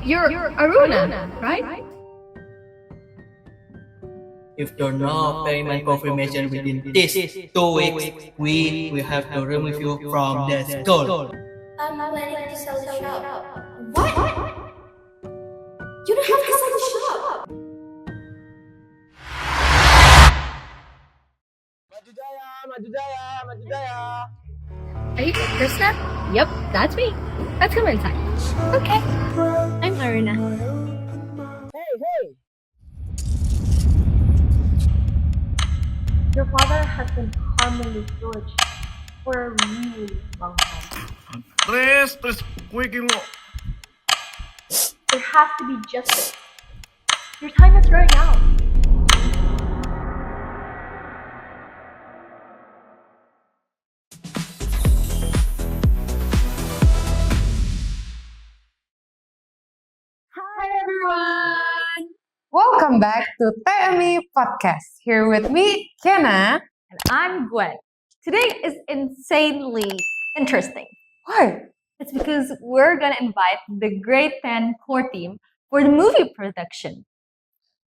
You're Aruna, right? If there no payment confirmation within this 2 weeks, we will have to remove you from the school. I'm planning to sell the shop. What? You don't have to sell the shop. Maju Jaya, maju Jaya, maju Jaya. Are you Krishna? Yep, that's me. Let's come inside. Okay. I'm Aruna. Hey, hey. Your father has been harming this village for a really long time. Tres, kuikin mo. There has to be justice. Your time is running out. Hi everyone! Welcome back to TME Podcast. Here with me, Kenna. And I'm Gwen. Today is insanely interesting. Why? It's because we're gonna invite the grade 10 core team for the movie production.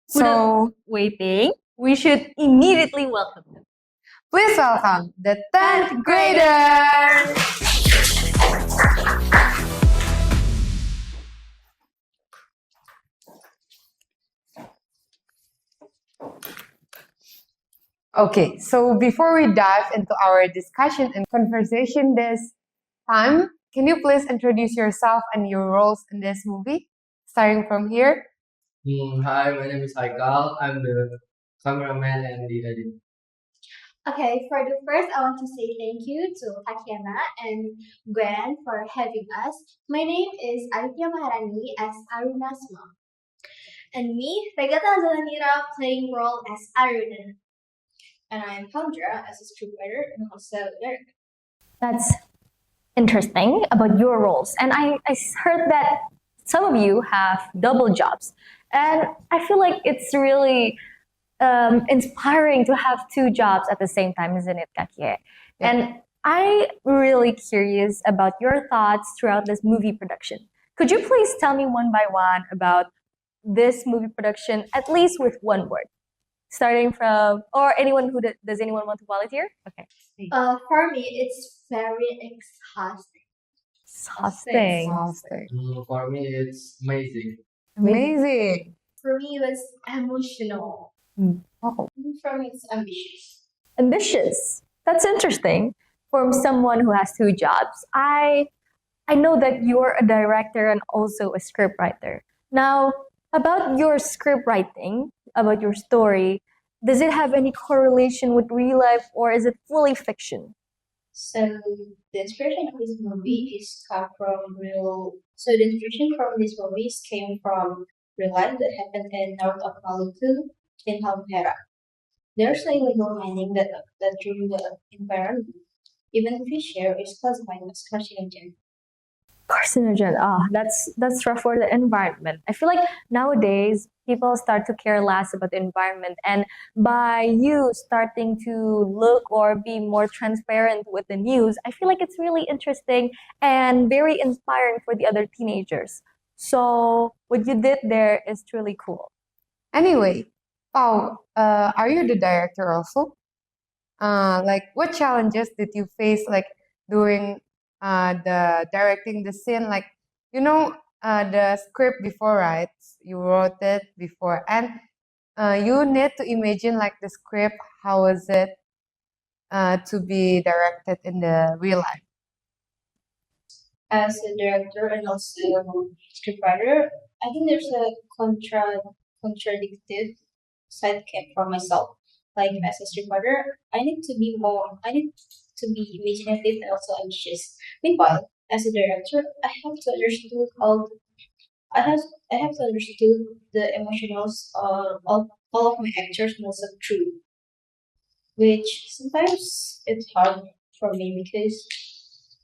So, Waiting, we should immediately welcome them. please welcome the 10th graders! Okay, so before we dive into our discussion and conversation this time, can you please introduce yourself and your roles in this movie? Starting from here. Hi, my name is Haikal. I'm the cameraman and the editor. Okay, for the first, I want to say thank you to Tatiana and Gwen for having us. My name is Aditya Maharani as Aruna's mom. And me, Regata Zalanira, playing role as Aruna. And I'm Chandra as a scriptwriter and also director. That's interesting about your roles. And I heard that some of you have double jobs. And I feel like it's really inspiring to have two jobs at the same time, isn't it, Kakie? And I'm really curious about your thoughts throughout this movie production. Could you please tell me one by one about this movie production, at least with one word? Starting from, or anyone who does anyone want to volunteer? Okay. For me, it's very exhausting. Exhausting. Fantastic. For me, it's amazing. Amazing. For me, it was emotional. Oh. For me, it's ambitious. Ambitious. That's interesting. From someone who has two jobs, I know that you're a director and also a scriptwriter. Now, about your script writing, about your story, does it have any correlation with real life or is it fully fiction? So the inspiration of this movie is come from real. So the inspiration from these movies came from real life that happened in north of Maluku in Halmahera. There's a illegal mining that ruined the environment. Even fish here is classified as carcinogen. Carcinogen. That's rough for the environment. I feel like nowadays people start to care less about the environment, and by you starting to look or be more transparent with the news, I feel like it's really interesting and very inspiring for the other teenagers. So what you did there is truly cool. Anyway, Pau, are you the director also? Like what challenges did you face like during the directing the scene? Like the script before, right? You wrote it before, and you need to imagine like the script. How was it to be directed in the real life? As a director and also scriptwriter, I think there's a contradicted side came from myself. Like as a scriptwriter, I need to be imaginative and also ambitious. Meanwhile, as a director, I have I have to understand the emotionals of all of my actors and also crew, which sometimes it's hard for me because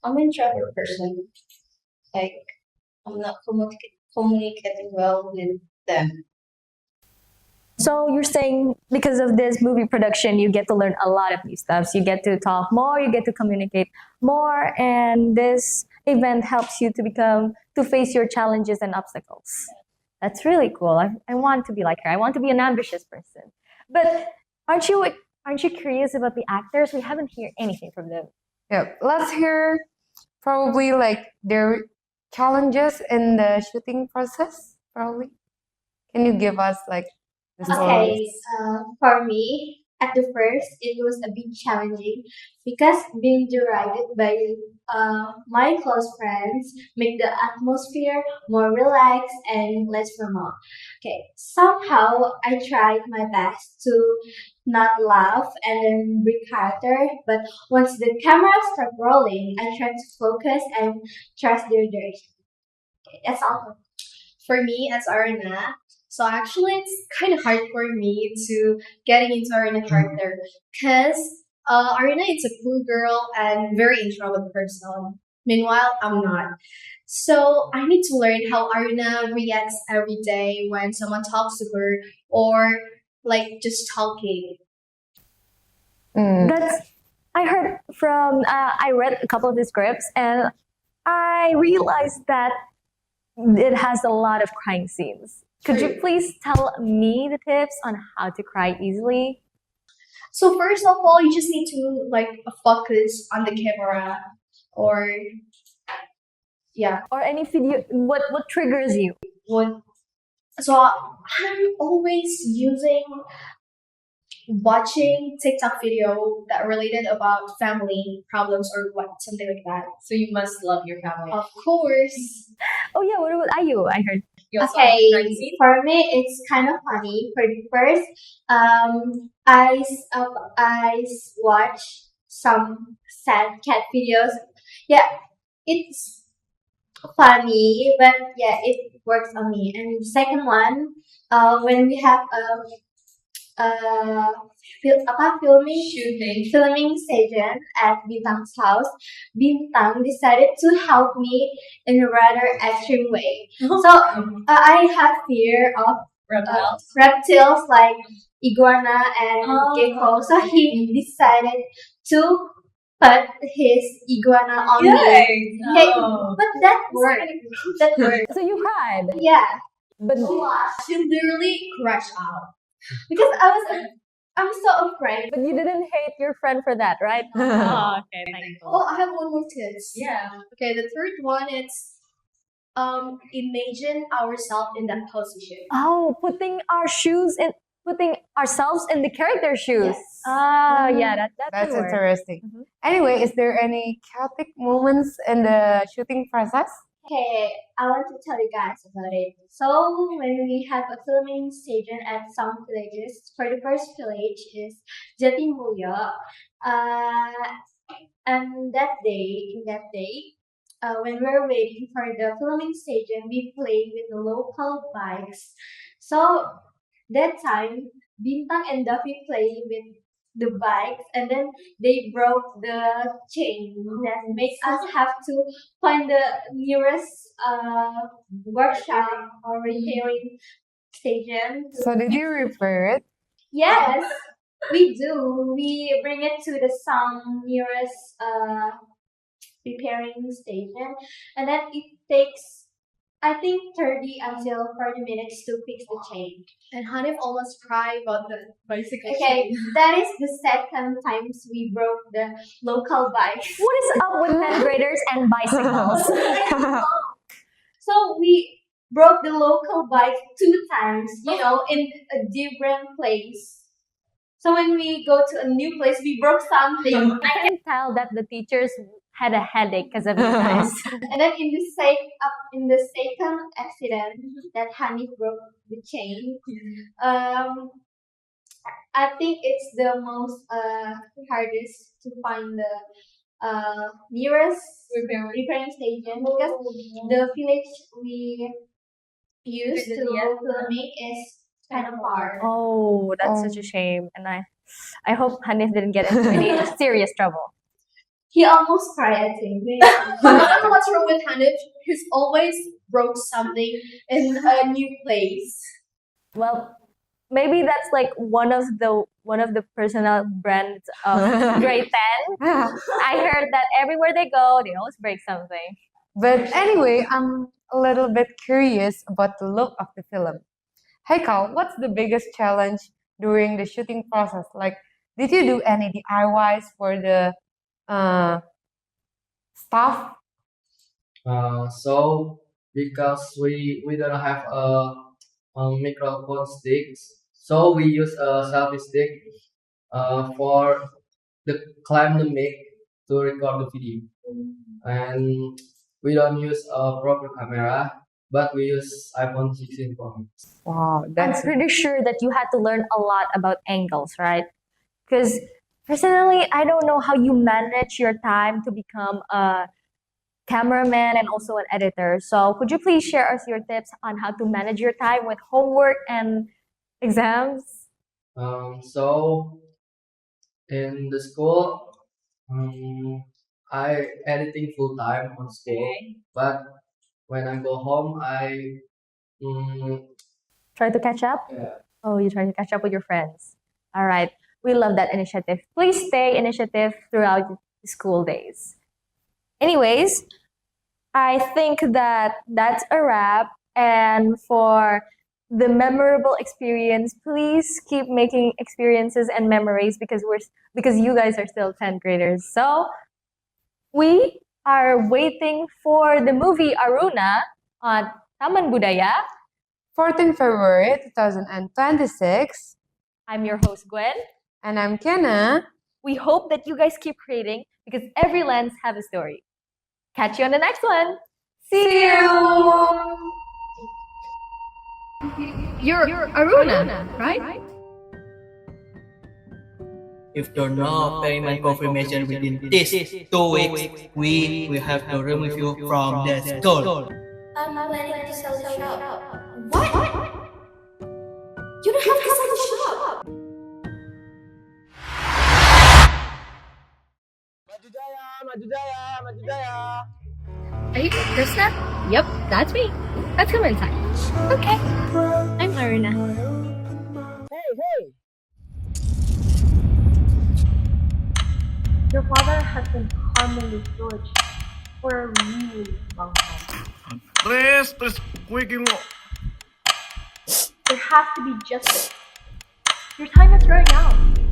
I'm an introvert person. Like I'm not communicating well with them. So you're saying because of this movie production, you get to learn a lot of new stuff. You get to talk more, you get to communicate more, and this event helps you to face your challenges and obstacles. That's really cool. I want to be like her. I want to be an ambitious person. But aren't you aren't you curious about the actors? We haven't heard anything from them. Yeah, let's hear probably like their challenges in the shooting process. Probably, can you give us like the Okay, stories? for me, at the first, it was a bit challenging because being directed by my close friends make the atmosphere more relaxed and less formal. Okay, somehow I tried my best to not laugh and then break character, but once the camera started rolling, I tried to focus and trust their direction. Okay, that's all. For me as Arna, so actually it's kind of hard for me to getting into Arna character because Arna is a cool girl and very introvert person. Meanwhile, I'm not. So I need to learn how Arna reacts every day when someone talks to her or like just talking. Mm. That's I heard from I read a couple of the scripts and I realized that it has a lot of crying scenes. Could you please tell me the tips on how to cry easily? So first of all, you just need to like focus on the camera or yeah. Or any video what triggers you? What So I'm always using watching TikTok video that related about family problems or what something like that. So you must love your family. Of course. Oh yeah, what about IU? I heard. You also Okay, have a scene? for me it's kind of funny. For the first, I watch some sad cat videos. Yeah, it's funny, but yeah, it works on me. And second one, when we have filming session at Bintang's house, Bintang decided to help me in a rather extreme way. So I have fear of reptiles like iguana and gecko. So he decided to put his iguana on me. Okay, but that worked. That worked. So you cried. Yeah. But She literally crashed out because I'm so afraid. but you didn't hate your friend for that, right? Oh, okay, thank you. Oh, I have one more tips. Yeah. Okay, the third one is imagine ourselves in that position. Oh, putting ourselves in the character shoes. Yes. Ah, yeah, that That's would work. interesting. Mhm. Anyway, is there any chaotic moments in the shooting process? Okay, I want to tell you guys about it. So when we have a filming station at some villages, for the first village is Jatimulyo. And in that day, when we were waiting for the filming station, we played with the local bikes. So that time, Bintang and Duffy played with the bikes, and then they broke the chain. That makes us have to find the nearest workshop or repairing station. So did you repair it? Yes, we do. We bring it to the some nearest repairing station, and then it takes I think 30 until 40 minutes to fix the chain. And Hanif almost cried about the bicycle. Okay, that is the second times we broke the local bike. What is up with men graders and bicycles? So we broke the local bike 2 times, in a different place. So when we go to a new place, we broke something. I can tell that the teachers had a headache because of you guys. And then in the second accident that Hanif broke the chain, I think it's the most hardest to find the nearest repairing station because the village we used to filming is kind of far. Oh, that's such a shame. And I hope Hanif didn't get into any serious trouble. He almost cried, I think. I don't know what's wrong with Hanif. He's always broke something in a new place. Well, maybe that's like one of the personal brands of G10. I heard that everywhere they go, they always break something. But anyway, I'm a little bit curious about the look of the film. Hey Carl, what's the biggest challenge during the shooting process? Like, did you do any DIYs for the uh, stuff? So because we don't have a microphone sticks, so we use a selfie stick for the climb the mic to record the video, and we don't use a proper camera, but we use iPhone 16 Pro Max. Wow, I'm that's pretty sure that you had to learn a lot about angles, right? Because personally, I don't know how you manage your time to become a cameraman and also an editor. So could you please share us your tips on how to manage your time with homework and exams? So in the school, I editing full time on school, but when I go home, I Try to catch up? yeah. Oh, you try to catch up with your friends. All right. We love that initiative. Please stay initiative throughout the school days. Anyways, I think that that's a wrap. And for the memorable experience, please keep making experiences and memories because you guys are still 10th graders. So we are waiting for the movie Aruna on Taman Budaya. 14 February 2026. I'm your host, Gwen. And I'm Kenna. We hope that you guys keep creating because every lens have a story. Catch you on the next one. See you. You're Aruna, right? If you're not paying my confirmation within this 2 weeks, we will have to remove you from the school. I'm planning to sell the shop. What? You don't have to sell the shop. Maju Jaya, Maju Jaya, Maju Jaya. Are you Krishna? Yep, that's me. Let's come inside. Okay. I'm Aruna. Hey. Your father has been harming with George for a really long time. Tres squeaking lo. There has to be justice. Your time is running out.